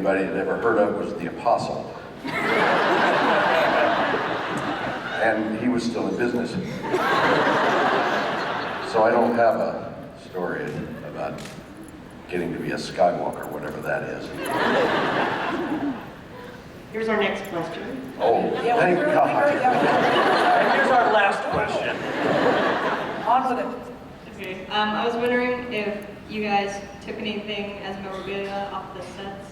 anybody had ever heard of was the Apostle. And he was still in business. So I don't have a story about getting to be a Skywalker, whatever that is. Here's our next question. Oh, thank God. And here's our last question. On with it. Okay. I was wondering if you guys took anything as memorabilia off the sets.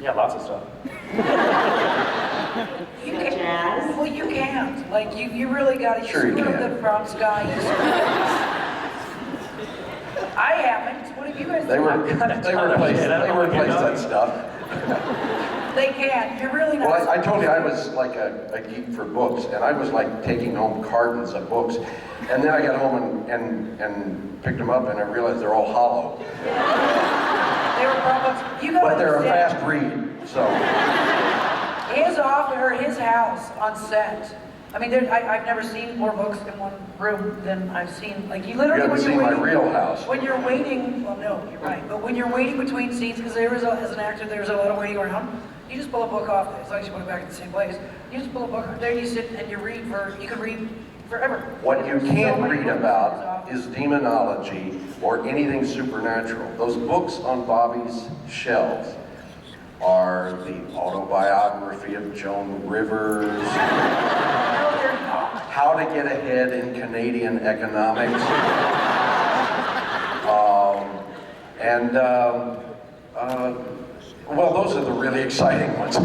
Yeah, lots of stuff. You Such as? Well, you can't. Like, you really got to Sure you screw can. the props guy. I haven't. What have you guys They done? replaced that stuff. They can. You're really not. Well, I told you I was like a geek for books, and I was like taking home cartons of books, and then I got home and picked them up, and I realized they're all hollow. They were problems. You gotta But they're a understand. fast read, so. His office or his house on set. I mean, I've never seen more books in one room than I've seen. Like, you literally, You haven't when seen you're my waiting, real house. when you're waiting, well, no, you're right. But when you're waiting between scenes, because as an actor, there's a lot of waiting around. You just pull a book off. As long as you put it back in the same place. You just pull a book off there. You sit and you read you can read forever. What you There's can't so many read books about in his office. is demonology or anything supernatural. Those books on Bobby's shelves are the autobiography of Joan Rivers, No, they're not. How to Get Ahead in Canadian Economics, well, those are the really exciting ones.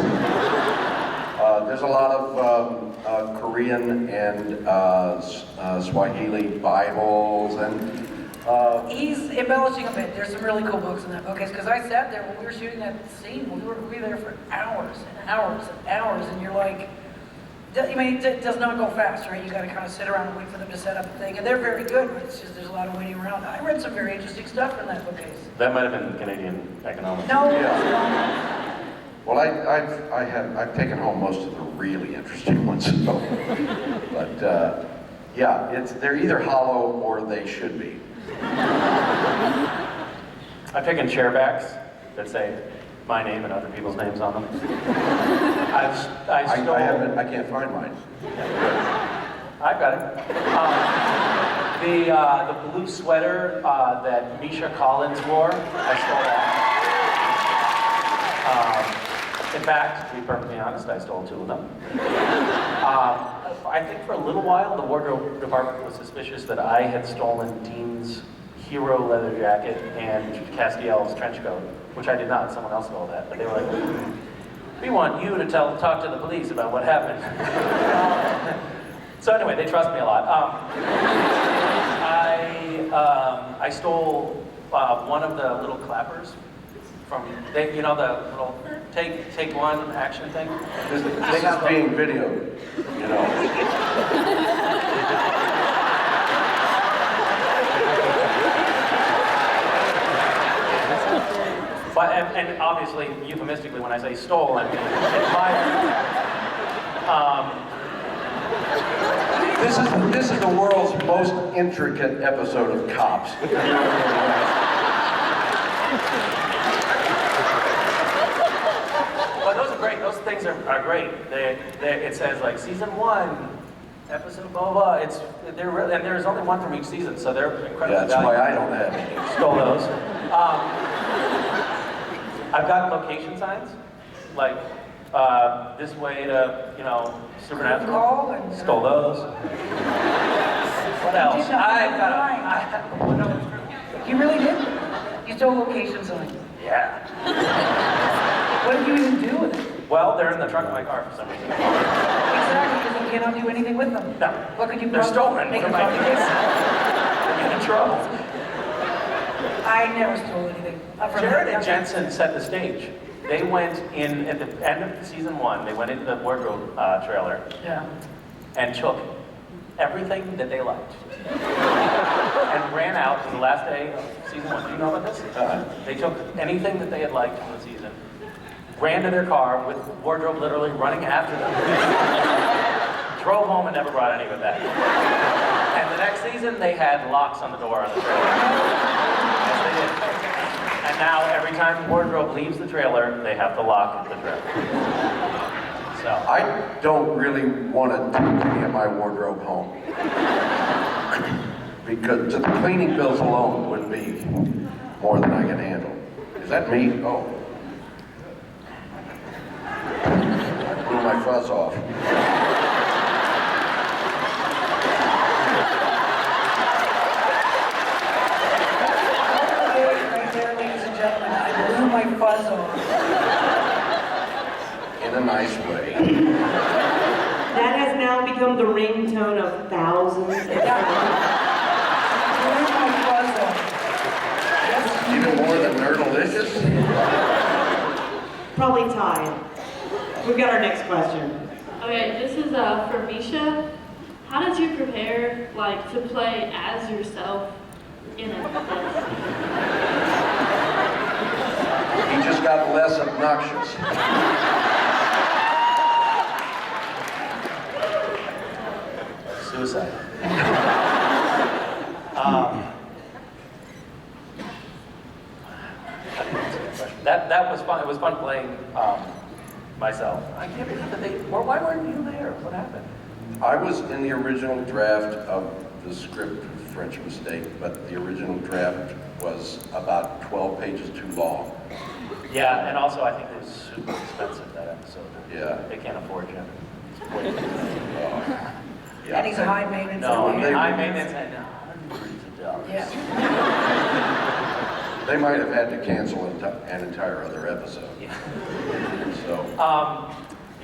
There's a lot of Korean and Swahili Bibles, and He's embellishing a bit. There's some really cool books in that bookcase. Because I sat there when we were shooting that scene. We were there for hours and hours and hours, and you're like, I mean, it does not go fast, right? You got to kind of sit around and wait for them to set up a thing, and they're very good. But it's just there's a lot of waiting around. I read some very interesting stuff in that bookcase. That might have been Canadian economics. No, Yeah. Well, I've taken home most of the really interesting ones, so. But yeah, they're either hollow or they should be. I've taken chair backs that say my name and other people's names on them. I stole. I can't find mine. I've got it. The blue sweater that Misha Collins wore, I stole that. In fact, to be perfectly honest, I stole two of them. I think for a little while, the wardrobe department was suspicious that I had stolen Dean's hero leather jacket and Castiel's trench coat, which I did not. Someone else stole that. But they were like, we want you to talk to the police about what happened. So anyway, they trust me a lot. I stole one of the little clappers from, the little take one action thing. This is being videoed, you know. But, and obviously, euphemistically, when I say stole, I mean admired. This is the world's most intricate episode of Cops. But those are great. Those things are great. It says like season 1, episode blah blah. And there's only one from each season, so they're incredibly That's why valuable. I don't have any. Stole those. I've got location signs, like this way to, Supernatural. Call and- Stole those. What else? You really did? You stole location signs. Yeah. What did you even do with it? Well, they're in the trunk of my car for some reason. Exactly, because you cannot do anything with them. No. What could you They're stolen. Make What them am I copy I'm in trouble. I never stole anything. Jared and Jensen set the stage. They went in, at the end of season 1, they went into the wardrobe trailer Yeah. and took everything that they liked. And ran out on the last day of season 1. Do you know about this? They took anything that they had liked from the season, ran to their car with wardrobe literally running after them, drove home and never brought any of it back. And the next season, they had locks on the door on the trailer. Yes, they did. And now every time wardrobe leaves the trailer, they have to lock the trailer. So I don't really want to take any of my wardrobe home. Because the cleaning bills alone would be more than I can handle. Is that me? Oh. I blew my fuzz off. Right there, ladies and gentlemen, I blew my fuzz off. In a nice way. That has now become the ringtone of thousands. I blew my fuzz off. Even more than Nerdalicious? Probably tied. We've got our next question. Okay, this is for Misha. How did you prepare, like, to play as yourself in a this? He just got less obnoxious. suicide. That was fun. It was fun playing myself. I can't believe that why weren't you there? What happened? I was in the original draft of the script, French mistake, but the original draft was about 12 pages too long. Yeah, and also I think it was super expensive, that episode. Yeah. They can't afford you. Yeah. And he's a high maintenance. No, I mean, They- high maintenance and hundreds of dollars. Yeah. They might have had to cancel an entire other episode. Yeah. So,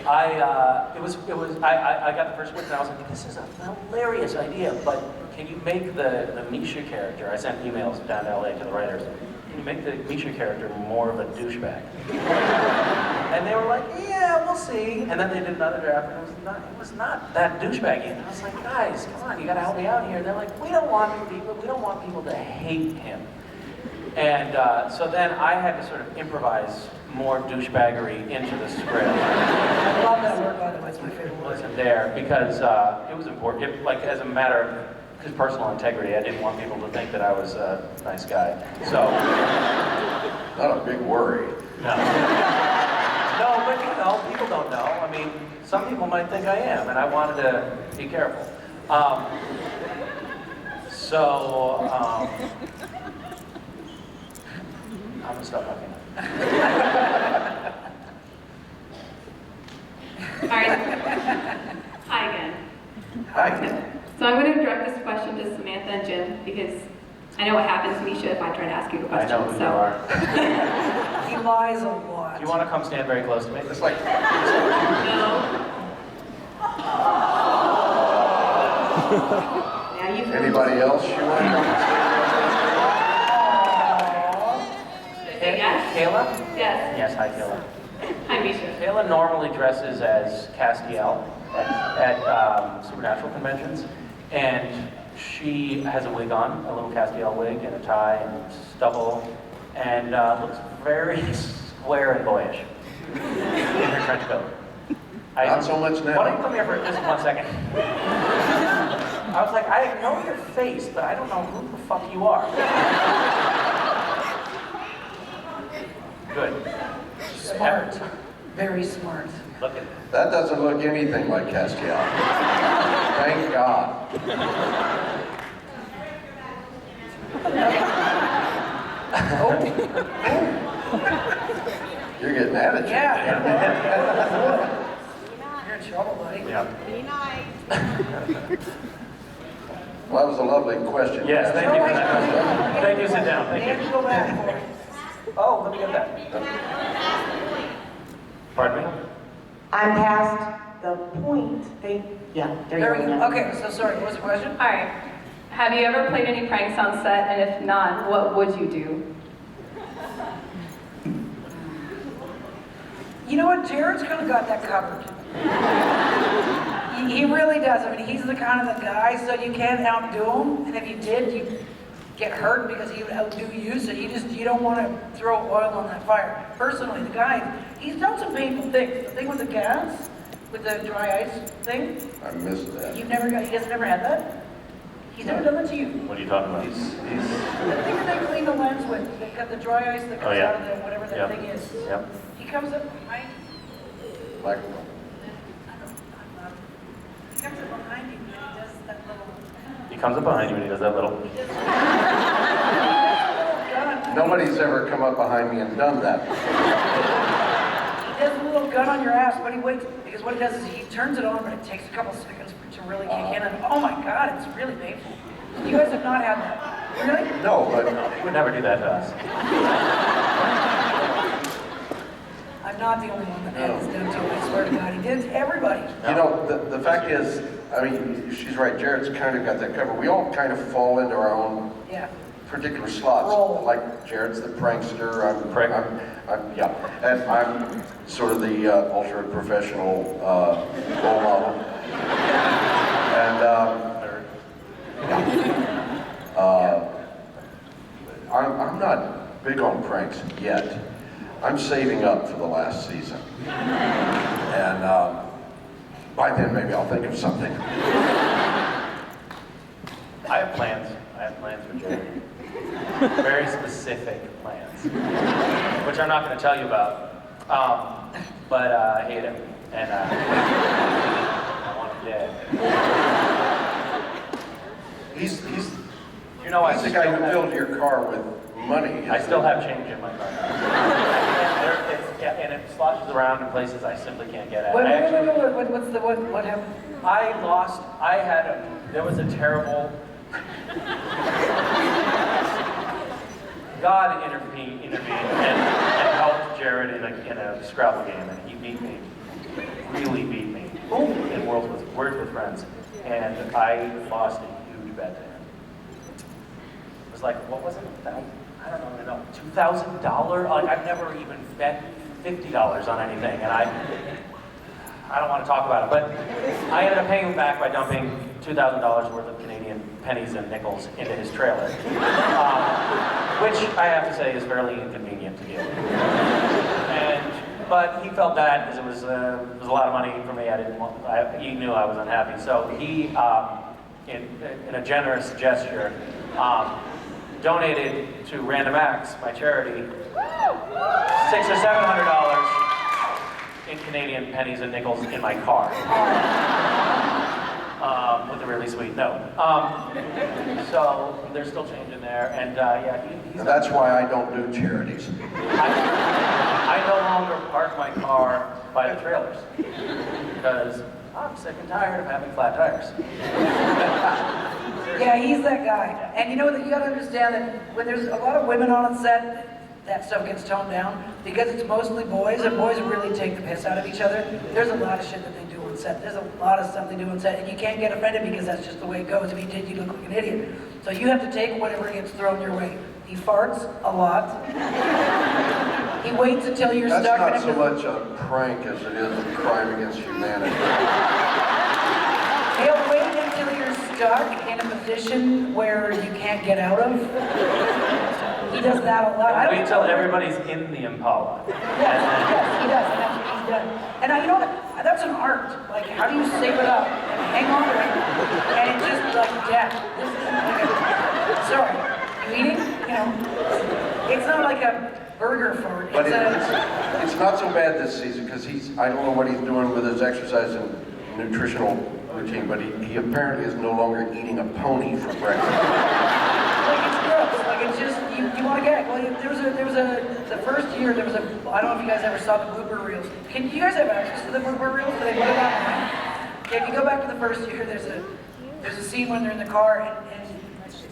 I got the first script and I was like, this is a hilarious idea, but can you make the Misha character, I sent emails down to LA to the writers, can you make the Misha character more of a douchebag? And they were like, yeah, we'll see. And then they did another draft and it was not that douchebaggy. And I was like, guys, come on, you gotta help me out here. And they're like, we don't want people to hate him. And so then I had to sort of improvise more douchebaggery into the script. I love that word, by the way. It's my favorite word. Wasn't there because it was important. Like as a matter of his personal integrity, I didn't want people to think that I was a nice guy. So not a big worry. no, no, but you know, people don't know. I mean, some people might think I am, and I wanted to be careful. I'm gonna stop talking. All right. Hi again. Hi. So I'm going to direct this question to Samantha and Jim because I know what happens, Misha, if I try to ask you a I question. know who you are. He lies a lot. Do you want to come stand very close to me? It's like, No. Now you've anybody else you want to come? say yes? Kayla? Yes. Yes, hi Kayla. Hi, Misha. Kayla normally dresses as Castiel at Supernatural conventions, and she has a wig on, a little Castiel wig and a tie and stubble, and looks very square and boyish in her trench coat. Not so much now. Why don't you come here for just 1 second? I was like, I know your face, but I don't know who the fuck you are. Good. Smart. Very smart. Look at That doesn't look anything like Castiel. Thank God. You're getting attitude. Yeah. You're in trouble, buddy. yeah. Be nice. Well, that was a lovely question. Yes, thank you for that. Thank you, sit down, thank Nancy, you. go back for it. Oh, let me get that. Pardon me? I'm past the point. Yeah, There we go. Okay, so sorry, what was the question? All right. Have you ever played any pranks on set? And if not, what would you do? You know what? Jared's kind of got that covered. He really does. I mean, he's the kind of the guy, so you can't outdo him. And if you did, you get hurt because he would outdo you. So you don't want to throw oil on that fire. Personally, the guy, he's done some painful things. The thing with the gas, with the dry ice thing. I missed that. You guys never had that? He's never done that to you. What are you talking about? The thing that they clean the lens with, they got the dry ice that comes yeah. out of the, whatever that thing is. Yep. He comes up behind you. Like, He comes up behind you and he does that little. He comes up behind you and he does that little. He does that little gun. nobody's ever come up behind me and done that. He does a little gun on your ass, but he waits because what he does is he turns it on, but it takes a couple seconds for it to really kick in. And oh my God, it's really painful. You guys have not had that, really? No, but He would never do that to us. I'm not the only one that had this done to. I swear to God, he did it to everybody. you know, the fact is, I mean, she's right. Jared's kind of got that covered. We all kind of fall into our own Yeah. particular slots. Role. Like Jared's the prankster. Prank. Yeah, and I'm sort of the ultra professional role model. And I'm not big on pranks yet. I'm saving up for the last season, and by then maybe I'll think of something. I have plans. I have plans for Jared. Very specific plans, which I'm not going to tell you about. But I hate him, and I want him dead. He's You know, the guy who filled your car with money. I still have change in my car. And it sloshes around in places I simply can't get at. Wait, I actually- what happened? There was a terrible, God intervened and helped Jared in a Scrabble game, and he beat me, really beat me, in Words with Friends, and I lost a huge bet to him. It was like, what was it? I don't know, $2,000? Like, I've never even bet $50 on anything, and I don't want to talk about it, but I ended up paying him back by dumping $2,000 worth of Canadian pennies and nickels into his trailer, which I have to say is fairly inconvenient to do. But he felt bad because it was a lot of money for me. He knew I was unhappy, so he, in a generous gesture, donated to Random Acts, my charity, $600 or $700 in Canadian pennies and nickels in my car. With a really sweet note. So there's still change in there, and he's And that's why I don't do charities. I no longer park my car by the trailers because I'm sick and tired of having flat tires. Yeah, he's that guy. And you know that you gotta understand that when there's a lot of women on set, that stuff gets toned down because it's mostly boys, and boys really take the piss out of each other. There's a lot of shit that they do on set. There's a lot of stuff they do on set, and you can't get offended because that's just the way it goes. If you did, you look like an idiot. So you have to take whatever gets thrown your way. He farts a lot. He waits until you're That's stuck. not in so much a prank as it is a crime against humanity. He'll wait until you're stuck in a position where you can't get out of. He does that a lot. I don't Wait till everybody's in the Impala. Yes, he does, and that's what he's done. And you know what? That's an art. Like, how do you save it up and hang on to it? And it's just like death. This isn't like a, sorry, you eating? You know, it's not like a burger fart. But it's not so bad this season because I don't know what he's doing with his exercise and nutritional routine, but he apparently is no longer eating a pony for breakfast. Like, it's gross. Like, it's just, you want to gag. Well, the first year, I don't know if you guys ever saw the blooper reels. Can you guys have access to the blooper reels? Do they put it online? Okay, if you go back to the first year, there's a scene when they're in the car, and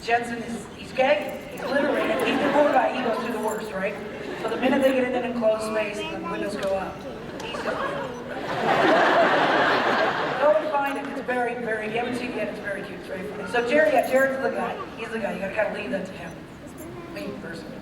Jensen he's gagging. He's literally, he's the poor guy, he goes through the worst, right? So the minute they get in an enclosed space, the windows go up. He's just... Go and find it. It's very, very, if you haven't seen it yet, it's very cute. It's very funny. So Jared's the guy. He's the guy. You gotta kind of leave that to him. Me, personally.